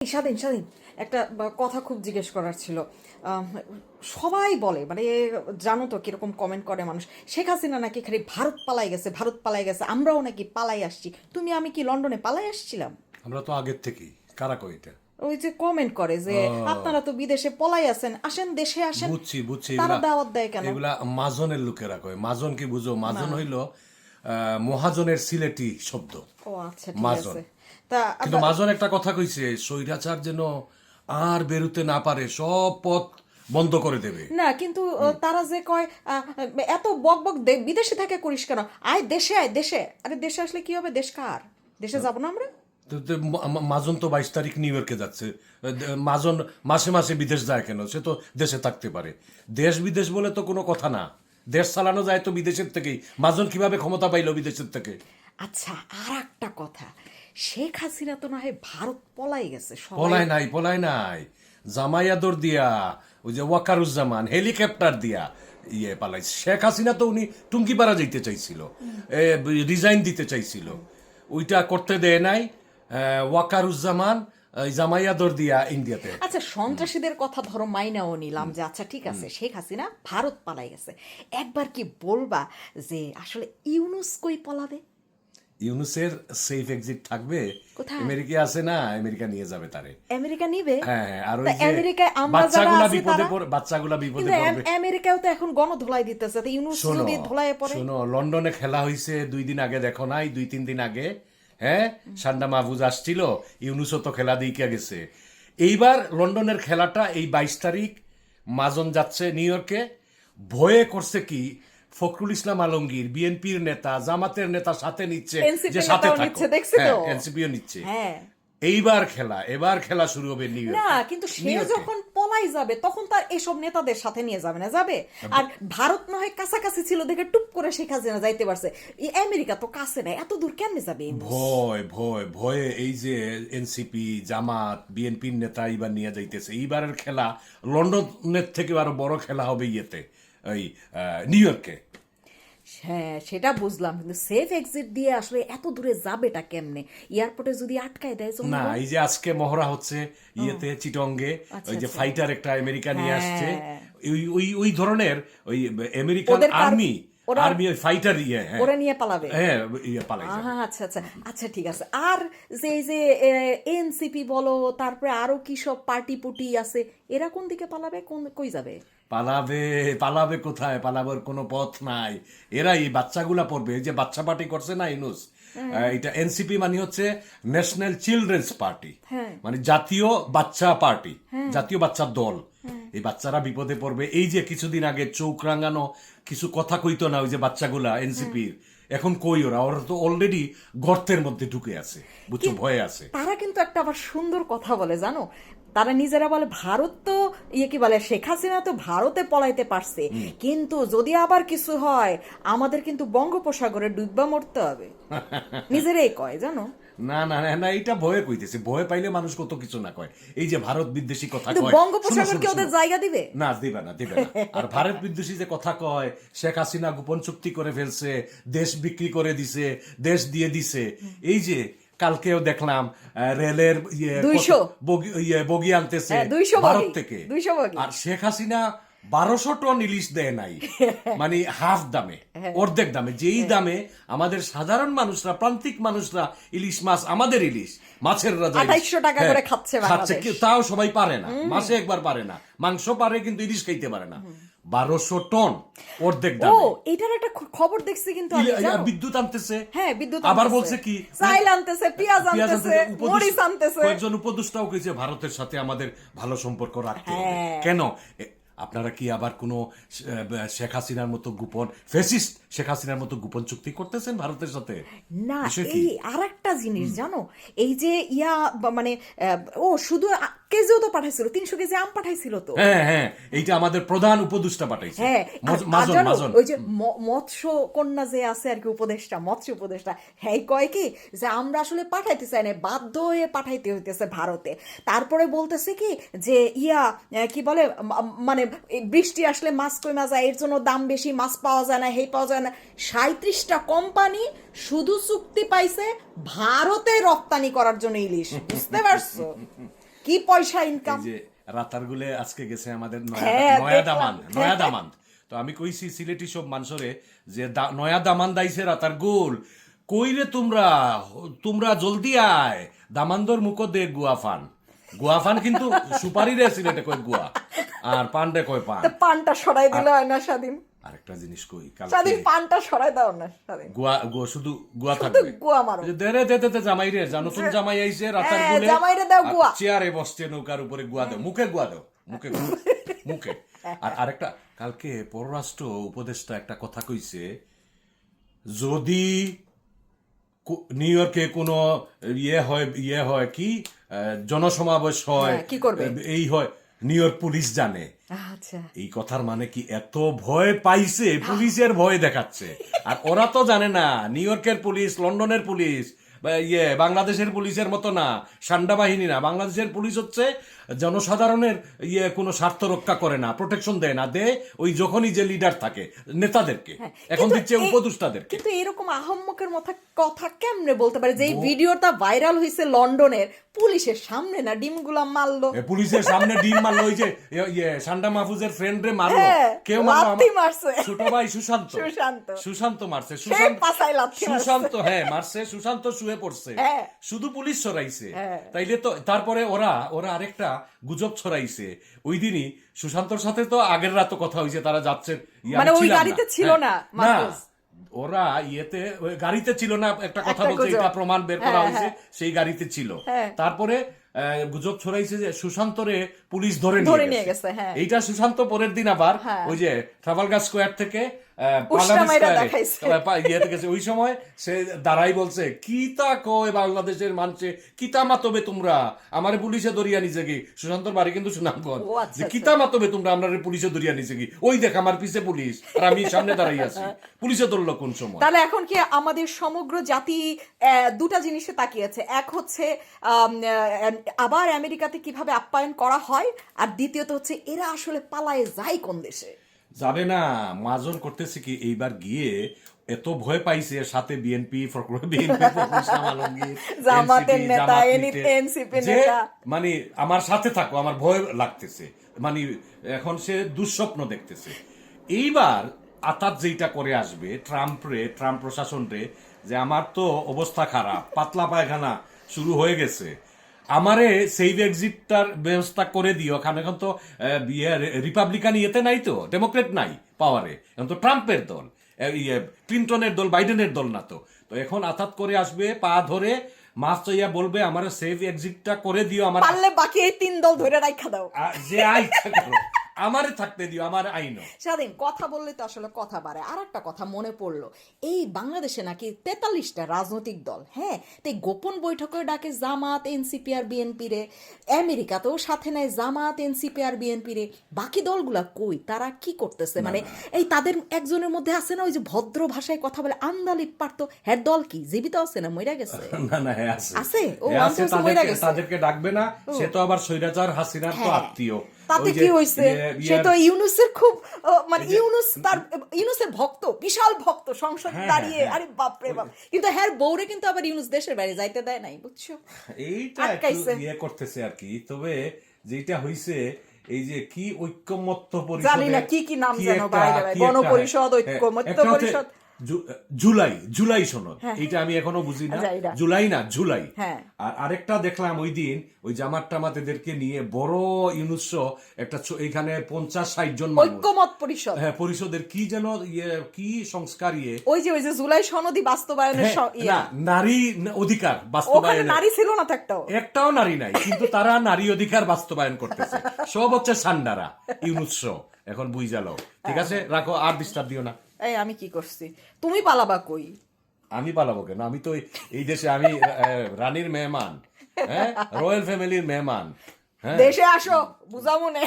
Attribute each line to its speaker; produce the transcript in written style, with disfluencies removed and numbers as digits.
Speaker 1: স্বাধীন স্বাধীন একটা কথা খুব জিজ্ঞেস করার ছিল। আম, সবাই বলে মানে জানো তো কিরকম কমেন্ট করে মানুষ, শেখ হাসিনা নাকি খালি ভারত পালাই গেছে, ভারত পালাই গেছে, আমরাও নাকি পালাই আসছি। তুমি আমি কি লন্ডনে পালাই আসছিলাম?
Speaker 2: আমরা তো আগের থেকেই কারা কইটা।
Speaker 1: ওই যে কমেন্ট করে যে আপনারা তো বিদেশে পলাই আছেন, আসেন দেশে আসেন।
Speaker 2: বুঝছি বুঝছি,
Speaker 1: তারা
Speaker 2: এগুলা
Speaker 1: দাওয়াত দেয় কেন?
Speaker 2: এগুলা মাজনের লোকেরা কয়। মাজন কি বুঝো? মাজন হইল মহাজনের সিলেটি শব্দ।
Speaker 1: ও আচ্ছা, ঠিক
Speaker 2: মাজন।
Speaker 1: আছে। তা
Speaker 2: কিন্তু মাজন একটা কথা কইছে, স্বৈরাচার যেন আর বেরুতে না পারে, সব পথ বন্ধ করে দেবে।
Speaker 1: না কিন্তু তারা যে কয় এত বক বক বিদেশে থাকে করিস কেন, আয় দেশে, আয় দেশে। আরে দেশে আসলে কি হবে? দেশ কার? দেশে যাবো না আমরা?
Speaker 2: তো মাজন তো 22 তারিখ নিউ ইয়র্কে যাচ্ছে। মাজন মাসে মাসে বিদেশ যায় কেন? সে তো দেশে থাকতে পারে। দেশ বিদেশ বলে তো কোনো কথা না। দেশ চালানো যায় তো বিদেশের থেকেই। মাজন কিভাবে ক্ষমতা পাইলো বিদেশের থেকে?
Speaker 1: আচ্ছা, আর একটা কথা, শেখ হাসিনা তো না হয় ভারত পলাই গেছে, সবাই
Speaker 2: পলায় নাই, জামাইয়াদর দিয়া, ওই যে ওয়াকারুজ্জামান হেলিকপ্টার দিয়া পালাইছে। শেখ হাসিনা তো উনি টুঙ্গিপাড়া যাইতে চাইছিল, রিজাইন দিতে চাইছিল, ওইটা করতে দেয় নাই। ওয়াকারুজ্জামান জামাইয়াদর দিয়া ইন্ডিয়াতে।
Speaker 1: আচ্ছা, সন্ত্রাসীদের কথা ধরো মাইনাও নিলাম যে আচ্ছা ঠিক আছে, শেখ হাসিনা ভারত পালাই গেছে, একবার কি বলবা যে আসলে ইউনুস কই পলাবে?
Speaker 2: ইউনুসের সেফ এক্সিট থাকবে।
Speaker 1: কোথায়?
Speaker 2: আমেরিকা আছে না, আমেরিকা নিয়ে যাবে তারে।
Speaker 1: আমেরিকা নিবে?
Speaker 2: হ্যাঁ, আর
Speaker 1: তা
Speaker 2: ওই যে
Speaker 1: আমেরিকায় আমরা যারা
Speaker 2: বাচ্চাগুলা
Speaker 1: আছি
Speaker 2: বিপদে
Speaker 1: তারা,
Speaker 2: বাচ্চাগুলা বিপদে
Speaker 1: কিন্তু
Speaker 2: পড়বে।
Speaker 1: আমেরিকাও তো এখন গণধোলাই দিতেছে, তো ইউনুস
Speaker 2: শোনো
Speaker 1: যদি ধোলায় পড়ে।
Speaker 2: শোনো, লন্ডনে খেলা হয়েছে 2 দিন আগে, দেখো নাই? 2-3 দিন আগে, হ্যাঁ, সান্ডা মাহফুজ আসছিল, ইউনুসও তো খেলা দিয়ে গেছে। এইবার লন্ডনের খেলাটা এই 22 তারিখ মাজন যাচ্ছে নিউ ইয়র্কে। ভয়ে করছে কি, ফখরুল ইসলাম আলমগীর বিএনপির নেতা, জামাতের নেতা সাথে নিচ্ছে,
Speaker 1: NCP
Speaker 2: যে সাথে
Speaker 1: নেতাও
Speaker 2: থাকো।
Speaker 1: নিচ্ছে, দেখছি তো।
Speaker 2: হ্যাঁ, এনসিপিও নিচ্ছে।
Speaker 1: হ্যাঁ।
Speaker 2: এবার খেলা শুরু হবে নিউ
Speaker 1: না
Speaker 2: ইয়র্কে।
Speaker 1: কিন্তু সে
Speaker 2: নিউ ইয়র্কে।
Speaker 1: যখন পলাই যাবে তখন তার এসব নেতাদের সাথে নিয়ে যাবে না, যাবে? আর ভারত না হয় কাছাকাছি ছিল দেখে টুপ করে শেখ হাসিনা যাইতে পারছে, এই আমেরিকা তো কাছে না, এত দূর কেমনে যাবে?
Speaker 2: ভয়ে এই যে এনসিপি, জামাত, বিএনপির নেতা এবার নিয়ে যাইতেছে। এইবারের খেলা লন্ডনের থেকে আরো বড় খেলা হবে ইয়েতে, ওই নিউ ইয়র্কে।
Speaker 1: হ্যাঁ সেটা বুঝলাম, কিন্তু সেফ এক্সিট দিয়ে আসলে এত দূরে যাবেটা কেমনে? এয়ারপোর্টে যদি আটকায় দেয় জঙ্গিরা?
Speaker 2: না, এই যে আজকে মহড়া হচ্ছে ইয়েতে, চিটঙ্গে,
Speaker 1: আচ্ছা,
Speaker 2: ওই যে
Speaker 1: আচ্ছা।
Speaker 2: ফাইটার একটা আমেরিকা নিয়ে আসছে,
Speaker 1: হ্যাঁ।
Speaker 2: ওই ওই ওই ধরনের ওই আমেরিকান
Speaker 1: ওদের
Speaker 2: আর্মি,
Speaker 1: ওরা-
Speaker 2: ওই ফাইটার হ্যাঁ,
Speaker 1: ওরা নিয়ে পালাবে?
Speaker 2: হ্যাঁ, পালাই যাবে।
Speaker 1: আচ্ছা আচ্ছা আচ্ছা, ঠিক আছে। আর যে এই যে এনসিপি বলো, তারপরে আরো কি সব পার্টি পুটি আছে, এরা কোন দিকে পালাবে? কই যাবে?
Speaker 2: পালাবে? পালাবে কোথায়? পালাবার কোনো পথ নাই। এরা এই বাচ্চাগুলা পড়বে, এই যে বাচ্চা পার্টি করছে না ইউনুস, এটা এনসিপি মানে হচ্ছে ন্যাশনাল চিলড্রেন্স পার্টি,
Speaker 1: হ্যাঁ।
Speaker 2: মানে জাতীয় বাচ্চা পার্টি, জাতীয় বাচ্চার দল। এই বাচ্চারা বিপদে পড়বে। এই যে কিছুদিন আগে চোখ রাঙানো কিছু কথা কইতো না ওই যে বাচ্চাগুলা এনসিপির, এখন কই ওরা? ওরা তো অলরেডি গর্তের মধ্যে ঢুকে আছে, বুঝছো, ভয়ে আছে।
Speaker 1: তারা কিন্তু একটা আবার সুন্দর কথা বলে, জানো? তারা নিজেরা বলে ভারত তো কি বলে, শেখ হাসিনা তো ভারতে পলাইতে পারছে, কিন্তু যদি আবার কিছু হয় আমাদের কিন্তু বঙ্গোপসাগরে ডুববা মরতে হবে। নিজেরাই কয়, জানো?
Speaker 2: না না না না, এটা ভয়ে কইতেছে। ভয় পাইলে মানুষ কত কিছু না কয়। এই যে ভারত বিদ্বেষী কথা
Speaker 1: কিন্তু
Speaker 2: কয়,
Speaker 1: বঙ্গোপসাগর কি ওদের জায়গা দিবে?
Speaker 2: না, দিবে না, দিবে না। আর ভারত বিদ্বেষী যে কথা কয়, শেখ হাসিনা গোপন চুক্তি করে ফেলছে, দেশ বিক্রি করে দিছে, দেশ দিয়ে দিছে। এই যে কালকেও দেখলাম রেলের
Speaker 1: 200
Speaker 2: বগি আনতেছে
Speaker 1: 200
Speaker 2: ভারত
Speaker 1: বগি,
Speaker 2: থেকে।
Speaker 1: 200 বগি।
Speaker 2: আর শেখ হাসিনা 1200 টন ইলিশ দেয় নাই, মানে হাফ দামে, অর্ধেক দামে। যেই দামে আমাদের সাধারণ মানুষরা, প্রান্তিক মানুষরা ইলিশ মাছ, আমাদের ইলিশ মাছের রাজা
Speaker 1: 2800 টাকা করে খাচ্ছে বাংলাদেশ।
Speaker 2: তাও সবাই পারে না, মাসে একবার পারে না। মাংস পারে কিন্তু ইলিশ খাইতে পারে না। 1200 টন, অর্ধেক
Speaker 1: ও,
Speaker 2: দামে।
Speaker 1: এটার একটা খবর দেখছি কিন্তু আমি, জানো?
Speaker 2: বিদ্যুৎ আনতেছে।
Speaker 1: হ্যাঁ, বিদ্যুৎ
Speaker 2: আবার
Speaker 1: আনতেছে।
Speaker 2: বলছে কি,
Speaker 1: চাইল আনতেছে, পেঁয়াজ আনতেছে, মরিচ আনতেছে।
Speaker 2: কয়েকজন উপদেষ্টাও কইছে ভারতের সাথে আমাদের ভালো সম্পর্ক রাখতে হবে।
Speaker 1: হ্যাঁ।
Speaker 2: কেন? আপনারা কি আবার কোন শেখ হাসিনার মতো গোপন, ফ্যাসিস্ট শেখ হাসিনার মতো গোপন চুক্তি করতেছেন ভারতের সাথে?
Speaker 1: না,
Speaker 2: বিষয় কি?
Speaker 1: এই আর একটা জিনিস জানো, এই যে মানে ও শুধু কেজিও তো পাঠাইছিল, 300 কেজি আম পাঠাইছিল তো।
Speaker 2: হ্যাঁ হ্যাঁ, এইটা আমাদের প্রধান উপদেষ্টা পাঠাইছে।
Speaker 1: হ্যাঁ, আর
Speaker 2: মাজন
Speaker 1: জানো,
Speaker 2: মাজন।
Speaker 1: ওই যে মৎস্য কন্যা যে আছে আর কি, উপদেষ্টা, মৎস্য উপদেষ্টা, হ্যাঁ কয় কি যে আমরা আসলে পাঠাইতে চাই না, বাধ্য হয়ে পাঠাইতে হইতেছে ভারতে। তারপরে বলতেছে কি যে কি বলে, মানে বৃষ্টি আসলে মাছ কমে যায়, এর জন্য দাম বেশি, মাছ পাওয়া যায় না, পাওয়া যায় না। 37টা কোম্পানি শুধু চুক্তি পাইছে ভারতে রপ্তানি করার জন্য ইলিশ, বুঝতে পারছো? কি পয়সা ইনকাম।
Speaker 2: এই যে রাতার গুলে আজকে গেছে আমাদের
Speaker 1: হ্যাঁ,
Speaker 2: নয়া
Speaker 1: দেখলাম।
Speaker 2: দামান তো আমি কইছি সিলেটি সব মানুষরে যে নয়া দামান দাইছে রাতার গোল কইরে তোমরা তোমরা জলদি আয় দামান্দর মুখ দে গুয়াফান কিন্তু সুপারি রে সিলেটে কয় গুয়া আর পান রে কয় পান।
Speaker 1: তো পানটা সরাই দিলে হয় না স্বাধীন?
Speaker 2: আরেকটা জিনিস কই
Speaker 1: স্বাধীন
Speaker 2: কালকে
Speaker 1: পানটা সরাই দাও না স্বাধীন।
Speaker 2: গুয়া শুধু গুয়া থাকবে
Speaker 1: গুয়া মারো।
Speaker 2: যে দে রে দে জামাই রে নতুন জামাই আইছে রাতার
Speaker 1: হ্যাঁ,
Speaker 2: গুলে
Speaker 1: জামাইরে দাও গুয়া।
Speaker 2: চেয়ারে বসছে নৌকার উপরে গুয়া দাও মুখে গুয়া দাও মুখে আর আরেকটা কালকে পররাষ্ট্র উপদেষ্টা একটা কথা কইছে যদি নিউ ইয়র্কে কোনো ইয়ে হয় কি জনসমাবেশ হয়
Speaker 1: হ্যাঁ, কি করবে?
Speaker 2: এই হয় নিউ ইয়র্ক পুলিশ জানে।
Speaker 1: আচ্ছা,
Speaker 2: এই কথার মানে কি এত ভয় পাইছে পুলিশের ভয় দেখাচ্ছে আর ওরা তো জানে না নিউ ইয়র্কের পুলিশ লন্ডনের পুলিশ বা বাংলাদেশের পুলিশের মতো না সান্ডা বাহিনী না বাংলাদেশের পুলিশ হচ্ছে জনসাধারণের কোনো স্বার্থ রক্ষা করে না প্রোটেকশন দেয় না দেয় ওই যখনই যে লিডার থাকে নেতাদেরকে এখন
Speaker 1: কিন্তু
Speaker 2: দিচ্ছে উপদেষ্টাদেরকে।
Speaker 1: কিন্তু এরকম আহম্মকের কথা কেমনে বলতে পারে যে এই ভিডিওটা ভাইরাল হয়েছে লন্ডনের পুলিশের সামনে না ডিমগুলা মারলো
Speaker 2: পুলিশের সামনে ডিম মারলো ওই যে সান্ডা মাহফুজের ফ্রেন্ড রে মারলো
Speaker 1: হ্যাঁ,
Speaker 2: কেউ মারলো
Speaker 1: লাথি মারছে।
Speaker 2: ছোট ভাই সুশান্ত
Speaker 1: সে
Speaker 2: মারছে
Speaker 1: পাছায় লাথি মারছে।
Speaker 2: সুশান্ত মারছে সুশান্ত শুয়ে পড়ছে
Speaker 1: হ্যাঁ।
Speaker 2: শুধু পুলিশ ছড়াইছে
Speaker 1: হ্যাঁ।
Speaker 2: তাইলে তো তারপরে ওরা আরেকটা গুজব ছড়াইছে ওই দিনই সুশান্তর সাথে তো আগের রাত কথা হয়েছে তারা যাচ্ছে
Speaker 1: মানে ওই গাড়িতে ছিল না মাহফুজ।
Speaker 2: ওরা ওই গাড়িতে ছিল না একটা কথা
Speaker 1: একটা
Speaker 2: বলছে
Speaker 1: গুজব।
Speaker 2: এটা প্রমাণ বের করা
Speaker 1: হ্যাঁ,
Speaker 2: হয়েছে
Speaker 1: হ্যাঁ।
Speaker 2: সেই গাড়িতে ছিল
Speaker 1: হ্যাঁ।
Speaker 2: তারপরে গুজব ছড়াইছে যে সুশান্তরে পুলিশ ধরে
Speaker 1: নিয়ে
Speaker 2: নিয়ে
Speaker 1: গেছে,
Speaker 2: গেছে
Speaker 1: হ্যাঁ।
Speaker 2: এইটা সুশান্ত পরের দিন আবার
Speaker 1: হ্যাঁ।
Speaker 2: ওই যে ট্রাফালগার স্কোয়ার থেকে
Speaker 1: উষ্টা মাইরা
Speaker 2: পার্লামেন্ট
Speaker 1: দেখাইছে।
Speaker 2: ইয়েতে গেছে ওই সময় সে দাঁড়াই বলছে কিতা কয় বাংলাদেশের মানুষে কিতা মাতবে তোমরা আমারে পুলিশে দরিয়া নিছে কি সুশান্তর বাড়ি কিন্তু সুনামগঞ্জ
Speaker 1: ও আচ্ছা,
Speaker 2: যে
Speaker 1: আচ্ছা।
Speaker 2: কিতা মাতবে তোমরা আমরা পুলিশে দরিয়া নিছে কি ওই দেখ আমার পিছে পুলিশ আর আমি সামনে দাঁড়াই আছি পুলিশে ধরলো কোন সময়।
Speaker 1: তাহলে এখন কি আমাদের সমগ্র জাতি দুটা জিনিসে তাকিয়েছে, এক হচ্ছে আবার আমেরিকাতে কিভাবে আপ্যায়ন করা হয়, আর দ্বিতীয়ত হচ্ছে এরা আসলে পালায়ে যায় কোন দেশে।
Speaker 2: যাবে না মাজন করতেছে কি এইবার গিয়ে এত ভয় পাইছে সাথে বিএনপি
Speaker 1: জামাতের নেতা, NCP নেতা।
Speaker 2: মানে আমার সাথে থাকো আমার ভয় লাগতেছে মানে এখন সে দুঃস্বপ্ন দেখতেছে। এইবার আতাত যেটা করে আসবে ট্রাম্প প্রশাসন রে যে আমার তো অবস্থা খারাপ পাতলা পায়খানা শুরু হয়ে গেছে আমারে সেভ এক্সিটটার ব্যবস্থা করে দিও কারণ এখন তো রিপাবলিকান ইয়েতে নাই তো ডেমোক্রেট নাই পাওয়ারে এখন তো ট্রাম্পের দল ক্লিন্টনের দল বাইডেনের দল না তো এখন আতাত করে আসবে পা ধরে মাছ চাইয়া বলবে আমার সেভ এক্সিটটা করে দিও আমার
Speaker 1: পারলে বাকি এই তিন দল ধরে রাখা দাও
Speaker 2: যে আইটা করো আমারে থাকতে দিও আমার আইনও।
Speaker 1: স্বাধীন কথা বললে তো আসলে কথা বাড়ে। আর একটা কথা মনে পড়লো, এই বাংলাদেশে নাকি 43টা রাজনৈতিক দল, হ্যাঁ, তাই গোপন বৈঠকে ডাকে জামাত এনসিপি আর বিএনপি রে, আমেরিকাতেও সাথে নেয় জামাত এনসিপি আর বিএনপি রে। বাকি দলগুলা কই, তারা কি করতেছে? মানে এই তাদের একজনের মধ্যে আছে না ওই যে ভদ্র ভাষায় কথা বলে আন্দালিপ পারতো, হ্যাঁ দল কি জীবিত আছে না মইরা গেছে?
Speaker 2: না
Speaker 1: আছে? ও
Speaker 2: আছে তাদেরকে ডাকবে না, সে তো আবার স্বৈরাচার হাসিনার তো আত্মীয়।
Speaker 1: তাতে কি হয়েছে? সে তো ইউনুসের খুব মানে ইউনুসের ভক্ত, বিশাল ভক্ত, সংসদ দাঁড়িয়ে আরে বাপরে বাপ। কিন্তু হ্যাঁ বউরে কিন্তু আবার ইউনুস দেশের বাইরে যাইতে দেয় নাই, বুঝছো?
Speaker 2: এইটা একটু ইয়ে করতেছে আর কি। তবে যেটা হইছে এই যে কি ঐক্যমত্য পরিষদ
Speaker 1: জানি না কি নাম যেন বাইরে গণপরিষদ, ঐক্যমত্য পরিষদ,
Speaker 2: জুলাই সনদ, এইটা আমি এখনো বুঝি না। জুলাই। আর আরেকটা দেখলাম ওই দিন ওই জামাত টামাত এদেরকে নিয়ে বড় ইউনুস একটা এখানে 50-60 জন
Speaker 1: ঐক্যমত পরিষদ,
Speaker 2: হ্যাঁ পরিষদের কি যেন কি সংস্কার
Speaker 1: ওই যে জুলাই সনদী বাস্তবায়নের
Speaker 2: নারী অধিকার বাস্তবায়ন,
Speaker 1: নারী ছিল না তো
Speaker 2: একটাও নারী নাই, কিন্তু তারা নারী অধিকার বাস্তবায়ন করতেছে। সব হচ্ছে সান্ডারা ইউনুস এখন বুঝালো। ঠিক আছে রাখো, আর ডিস্টার্ব দিও না।
Speaker 1: এই আমি কি করছি? তুমি পালাবা কই?
Speaker 2: আমি পালাবো কেন? আমি তো এই দেশে আমি রানীর মেহমান, হ্যাঁ রয়্যাল ফ্যামিলির মেহমান।
Speaker 1: দেশে আসো বুঝাবো না।